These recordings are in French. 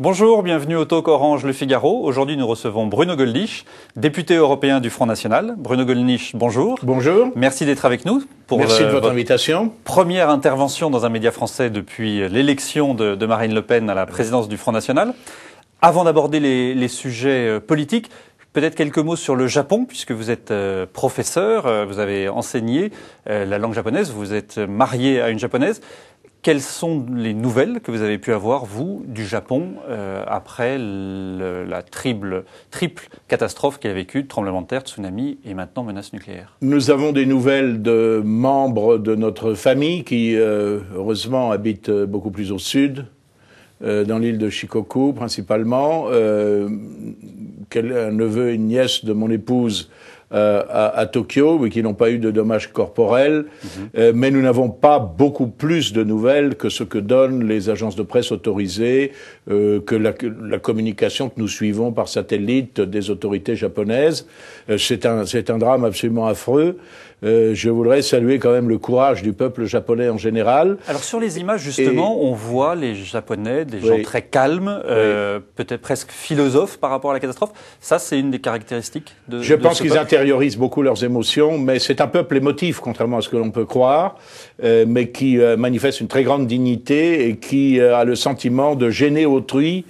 Bonjour, bienvenue au Talk Orange Le Figaro. Aujourd'hui, nous recevons Bruno Gollnisch, député européen du Front National. Bruno Gollnisch, bonjour. Bonjour. Merci d'être avec nous. Merci de votre invitation. Première intervention dans un média français depuis l'élection de Marine Le Pen à la présidence du Front National. Avant d'aborder les sujets politiques, peut-être quelques mots sur le Japon, puisque vous êtes professeur, vous avez enseigné la langue japonaise, vous êtes marié à une japonaise. Quelles sont les nouvelles que vous avez pu avoir, vous, du Japon, après la triple catastrophe qu'il a vécue, tremblement de terre, tsunami et maintenant menace nucléaire? Nous avons des nouvelles de membres de notre famille qui, heureusement, habitent beaucoup plus au sud, dans l'île de Shikoku principalement. Un neveu et une nièce de mon épouse à Tokyo, mais qui n'ont pas eu de dommages corporels. Mais nous n'avons pas beaucoup plus de nouvelles que ce que donnent les agences de presse autorisées, que la communication que nous suivons par satellite des autorités japonaises. C'est un drame absolument affreux. Je voudrais saluer quand même le courage du peuple japonais en général. Alors sur les images, justement, on voit les Japonais, des gens très calmes, peut-être presque philosophes par rapport à la catastrophe. Ça, c'est une des caractéristiques de Je pense ce qu'ils peuple. intériorisent beaucoup leurs émotions, mais c'est un peuple émotif, contrairement à ce que l'on peut croire, mais qui manifeste une très grande dignité et qui a le sentiment de gêner autrui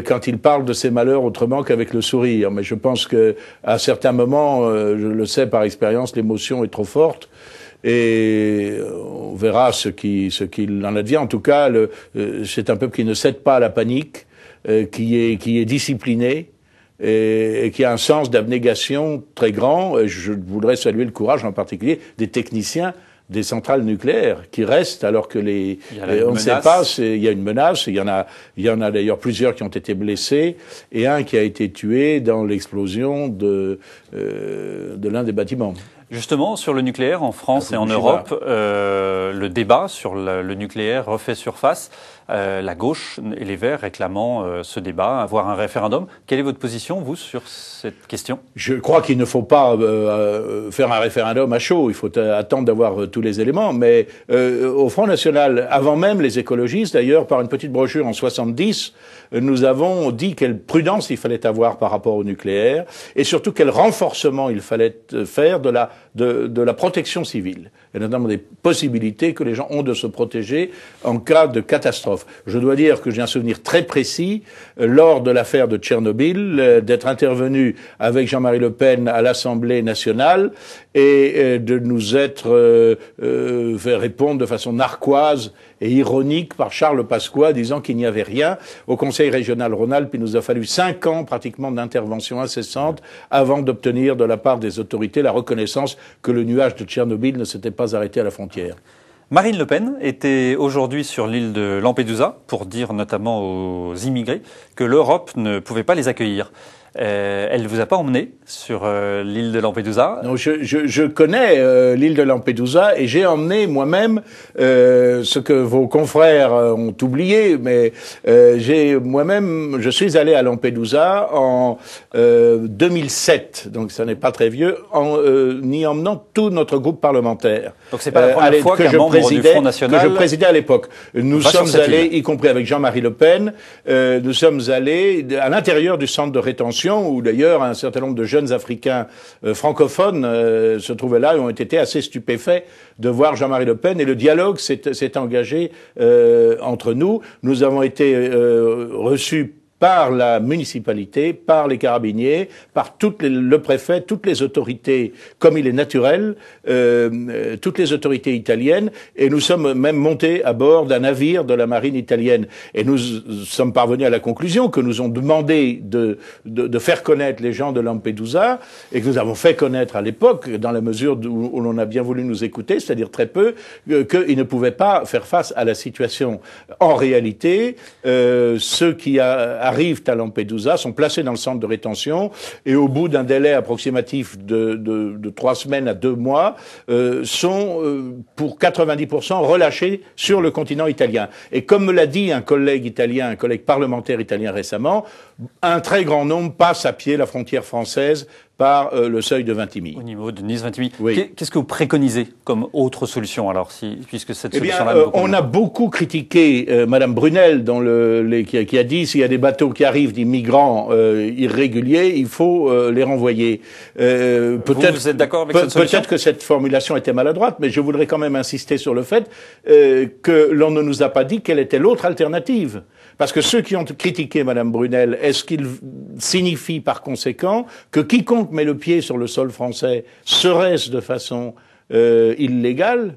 quand il parle de ses malheurs autrement qu'avec le sourire. Mais je pense que à certains moments, je le sais par expérience, l'émotion est trop forte. Et on verra ce qu'il en advient. En tout cas, c'est un peuple qui ne cède pas à la panique, qui est discipliné et qui a un sens d'abnégation très grand. Et je voudrais saluer le courage en particulier des techniciens des centrales nucléaires qui restent alors que on ne sait pas, il y a une menace, il y en a d'ailleurs plusieurs qui ont été blessés et un qui a été tué dans l'explosion de l'un des bâtiments. Justement, sur le nucléaire, en France et en Europe, le débat sur le nucléaire refait surface. La gauche et les Verts réclamant ce débat, avoir un référendum. Quelle est votre position, vous, sur cette question? Je crois qu'il ne faut pas faire un référendum à chaud. Il faut attendre d'avoir tous les éléments. Mais au Front National, avant même les écologistes, d'ailleurs, par une petite brochure en 70, nous avons dit quelle prudence il fallait avoir par rapport au nucléaire et surtout quel renforcement il fallait faire de la protection civile, et notamment des possibilités que les gens ont de se protéger en cas de catastrophe. Je dois dire que j'ai un souvenir très précis, lors de l'affaire de Tchernobyl, d'être intervenu avec Jean-Marie Le Pen à l'Assemblée nationale et de nous être fait répondre de façon narquoise et ironique par Charles Pasqua, disant qu'il n'y avait rien. Au Conseil régional Rhône-Alpes, il nous a fallu 5 ans pratiquement d'intervention incessante avant d'obtenir de la part des autorités la reconnaissance que le nuage de Tchernobyl ne s'était pas arrêté à la frontière. Marine Le Pen était aujourd'hui sur l'île de Lampedusa pour dire notamment aux immigrés que l'Europe ne pouvait pas les accueillir. Elle ne vous a pas emmené sur l'île de Lampedusa? Non, je connais l'île de Lampedusa et j'ai emmené moi-même ce que vos confrères ont oublié, mais je suis allé à Lampedusa en 2007, donc ça n'est pas très vieux, en y emmenant tout notre groupe parlementaire. Donc c'est pas la première fois qu'un membre du Front National... Que je présidais à l'époque. Nous sommes allés, y compris avec Jean-Marie Le Pen, nous sommes allés à l'intérieur du centre de rétention où d'ailleurs un certain nombre de jeunes Africains francophones se trouvaient là et ont été assez stupéfaits de voir Jean-Marie Le Pen et le dialogue s'est engagé entre nous. Nous avons été reçus par la municipalité, par les carabiniers, par le préfet, toutes les autorités, comme il est naturel, toutes les autorités italiennes, et nous sommes même montés à bord d'un navire de la marine italienne. Et nous sommes parvenus à la conclusion que nous ont demandé de faire connaître les gens de Lampedusa, et que nous avons fait connaître à l'époque, dans la mesure où l'on a bien voulu nous écouter, c'est-à-dire très peu, qu'ils ne pouvaient pas faire face à la situation. En réalité, ceux qui arrivent à Lampedusa sont placés dans le centre de rétention et au bout d'un délai approximatif de 3 semaines à 2 mois sont pour 90% relâchés sur le continent italien. Et comme me l'a dit un collègue italien, un collègue parlementaire italien récemment, un très grand nombre passe à pied la frontière française par le seuil de Vintimille. Au niveau de Nice-Vintimille. Oui. Qu'est-ce que vous préconisez comme autre solution, alors, puisque cette solution-là... on a beaucoup critiqué Madame Brunel qui a dit s'il y a des bateaux qui arrivent d'immigrants irréguliers, il faut les renvoyer. Vous êtes d'accord avec cette solution? Peut-être que cette formulation était maladroite, mais je voudrais quand même insister sur le fait que l'on ne nous a pas dit quelle était l'autre alternative. Parce que ceux qui ont critiqué Madame Brunel, est-ce qu'ils signifient par conséquent que quiconque met le pied sur le sol français, serait-ce de façon illégale,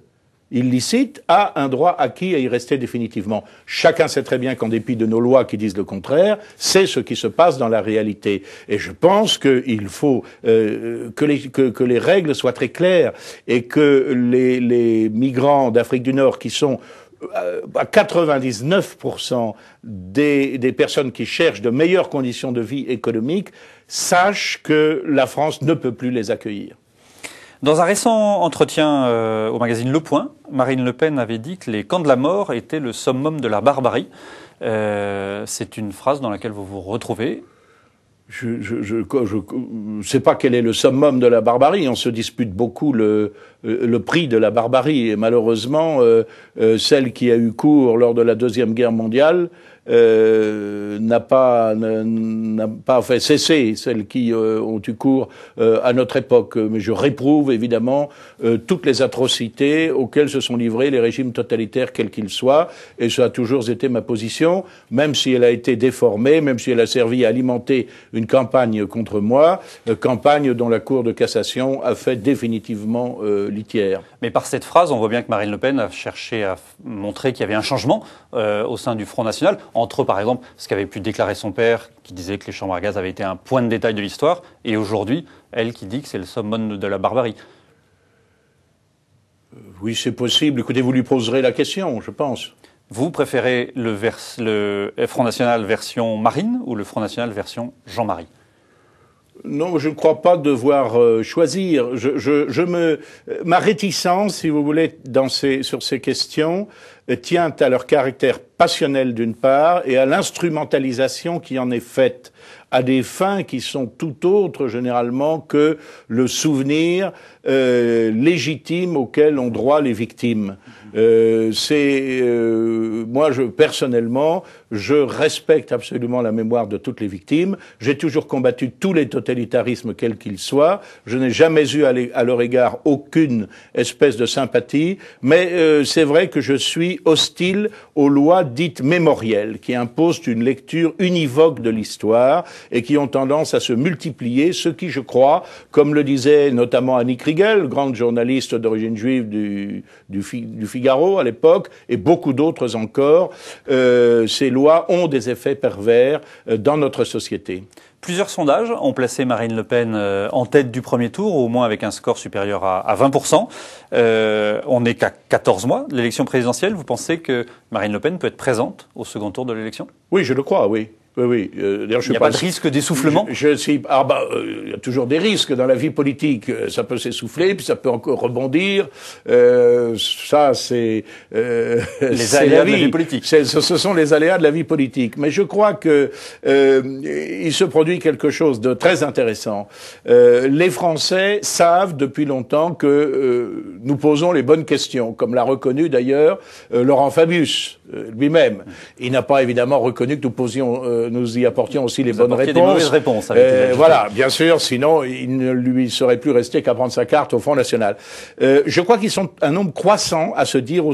illicite, a un droit acquis à y rester définitivement? Chacun sait très bien qu'en dépit de nos lois qui disent le contraire, c'est ce qui se passe dans la réalité. Et je pense qu'il faut que les règles soient très claires et que les migrants d'Afrique du Nord qui sont à 99% des personnes qui cherchent de meilleures conditions de vie économiques sachent que la France ne peut plus les accueillir. Dans un récent entretien au magazine Le Point, Marine Le Pen avait dit que les camps de la mort étaient le summum de la barbarie. C'est une phrase dans laquelle vous vous retrouvez. Je sais pas quel est le summum de la barbarie. On se dispute beaucoup le prix de la barbarie. Et malheureusement, celle qui a eu cours lors de la Deuxième Guerre mondiale n'a pas fait cesser celles qui ont eu cours à notre époque. Mais je réprouve évidemment toutes les atrocités auxquelles se sont livrés les régimes totalitaires, quels qu'ils soient, et ça a toujours été ma position, même si elle a été déformée, même si elle a servi à alimenter une campagne contre moi, campagne dont la Cour de cassation a fait définitivement litière. Mais par cette phrase, on voit bien que Marine Le Pen a cherché à montrer qu'il y avait un changement au sein du Front National, entre, par exemple, ce qu'avait pu déclarer son père, qui disait que les chambres à gaz avaient été un point de détail de l'histoire, et aujourd'hui, elle qui dit que c'est le summum de la barbarie. Oui, c'est possible. Écoutez, vous lui poserez la question, je pense. Vous préférez le Front National version Marine ou le Front National version Jean-Marie? Non, je ne crois pas devoir choisir. Ma réticence, si vous voulez, sur ces questions, tient à leur caractère passionnel d'une part et à l'instrumentalisation qui en est faite à des fins qui sont tout autres généralement que le souvenir légitime auquel ont droit les victimes. Moi, personnellement, je respecte absolument la mémoire de toutes les victimes. J'ai toujours combattu tous les totalitarismes, quels qu'ils soient. Je n'ai jamais eu à leur égard aucune espèce de sympathie. Mais c'est vrai que je suis hostile aux lois dites mémorielles, qui imposent une lecture univoque de l'histoire et qui ont tendance à se multiplier, ce qui, je crois, comme le disait notamment Annie Kriegel, grande journaliste d'origine juive du Figaro à l'époque, et beaucoup d'autres encore, ces lois ont des effets pervers dans notre société. Plusieurs sondages ont placé Marine Le Pen en tête du premier tour, au moins avec un score supérieur à 20%. On n'est qu'à 14 mois de l'élection présidentielle. Vous pensez que Marine Le Pen peut être présente au second tour de l'élection? Oui, je le crois, oui. Oui. Il n'y a pas de risque d'essoufflement? Il y a toujours des risques dans la vie politique. Ça peut s'essouffler, puis ça peut encore rebondir. Ça, c'est les aléas de la vie politique. Ce sont les aléas de la vie politique. Mais je crois que il se produit quelque chose de très intéressant. Les Français savent depuis longtemps que nous posons les bonnes questions, comme l'a reconnu d'ailleurs Laurent Fabius lui-même. Il n'a pas évidemment reconnu que nous y apportions aussi les bonnes réponses. Des mauvaises réponses. Voilà, bien sûr, sinon il ne lui serait plus resté qu'à prendre sa carte au Front National. Je crois qu'ils sont un nombre croissant à se dire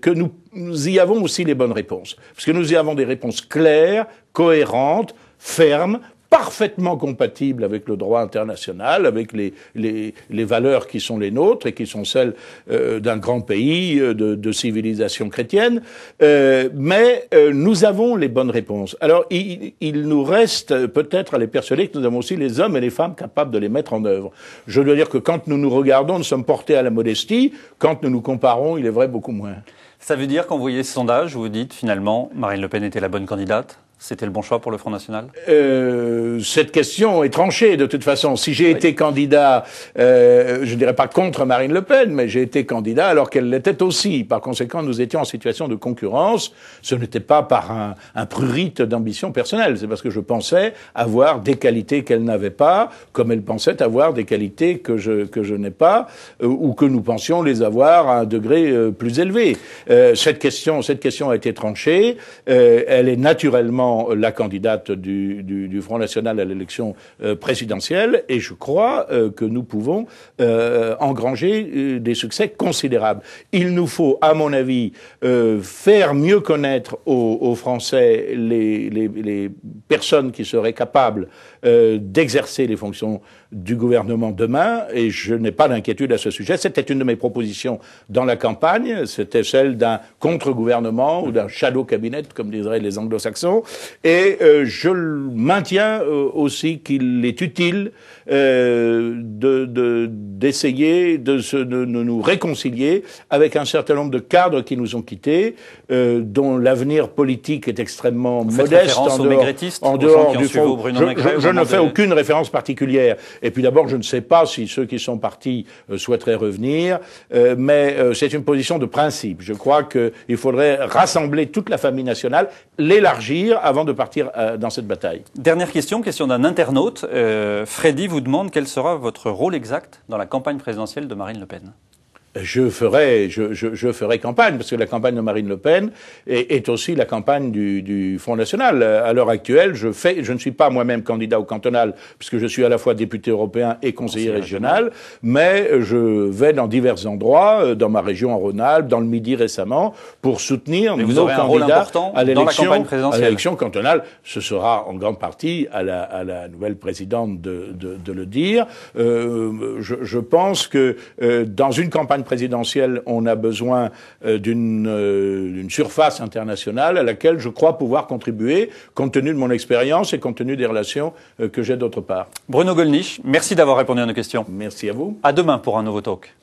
que nous y avons aussi les bonnes réponses. Parce que nous y avons des réponses claires, cohérentes, fermes, parfaitement compatibles avec le droit international, avec les valeurs qui sont les nôtres et qui sont celles d'un grand pays de civilisation chrétienne. Mais nous avons les bonnes réponses. Alors, il nous reste peut-être à les persuader que nous avons aussi les hommes et les femmes capables de les mettre en œuvre. Je dois dire que quand nous nous regardons, nous sommes portés à la modestie. Quand nous nous comparons, il est vrai, beaucoup moins. Ça veut dire, quand vous voyez ce sondage, vous vous dites finalement Marine Le Pen était la bonne candidate? c'était le bon choix pour le Front National? Cette question est tranchée de toute façon. Si j'ai été candidat, je dirais pas contre Marine Le Pen, mais j'ai été candidat alors qu'elle l'était aussi. Par conséquent, nous étions en situation de concurrence. Ce n'était pas par un prurite d'ambition personnelle. C'est parce que je pensais avoir des qualités qu'elle n'avait pas, comme elle pensait avoir des qualités que je n'ai pas, ou que nous pensions les avoir à un degré plus élevé. Cette question a été tranchée. Elle est naturellement la candidate du Front National à l'élection présidentielle, et je crois que nous pouvons engranger des succès considérables. Il nous faut, à mon avis, faire mieux connaître aux Français les personnes qui seraient capables d'exercer les fonctions du gouvernement demain, et je n'ai pas d'inquiétude à ce sujet. C'était une de mes propositions dans la campagne, c'était celle d'un contre-gouvernement ou d'un shadow cabinet, comme diraient les anglo-saxons, et je maintiens aussi qu'il est utile d'essayer de nous réconcilier avec un certain nombre de cadres qui nous ont quittés, dont l'avenir politique est extrêmement modeste en dehors du fond. Je ne fais aucune référence particulière. Et puis d'abord, je ne sais pas si ceux qui sont partis souhaiteraient revenir, mais c'est une position de principe. Je crois qu'il faudrait rassembler toute la famille nationale, l'élargir avant de partir dans cette bataille. Dernière question d'un internaute. Freddy vous demande quel sera votre rôle exact dans la campagne présidentielle de Marine Le Pen. Je ferai campagne, parce que la campagne de Marine Le Pen est aussi la campagne du Front National. À l'heure actuelle, je ne suis pas moi-même candidat au cantonal, puisque je suis à la fois député européen et conseiller régional, mais je vais dans divers endroits, dans ma région en Rhône-Alpes, dans le Midi récemment, pour soutenir nos candidats à l'élection cantonale. Ce sera en grande partie à la nouvelle présidente de le dire. Je pense que dans une campagne présidentielle, on a besoin d'une surface internationale à laquelle je crois pouvoir contribuer, compte tenu de mon expérience et compte tenu des relations que j'ai d'autre part. Bruno Gollnisch, merci d'avoir répondu à nos questions. Merci à vous. À demain pour un nouveau talk.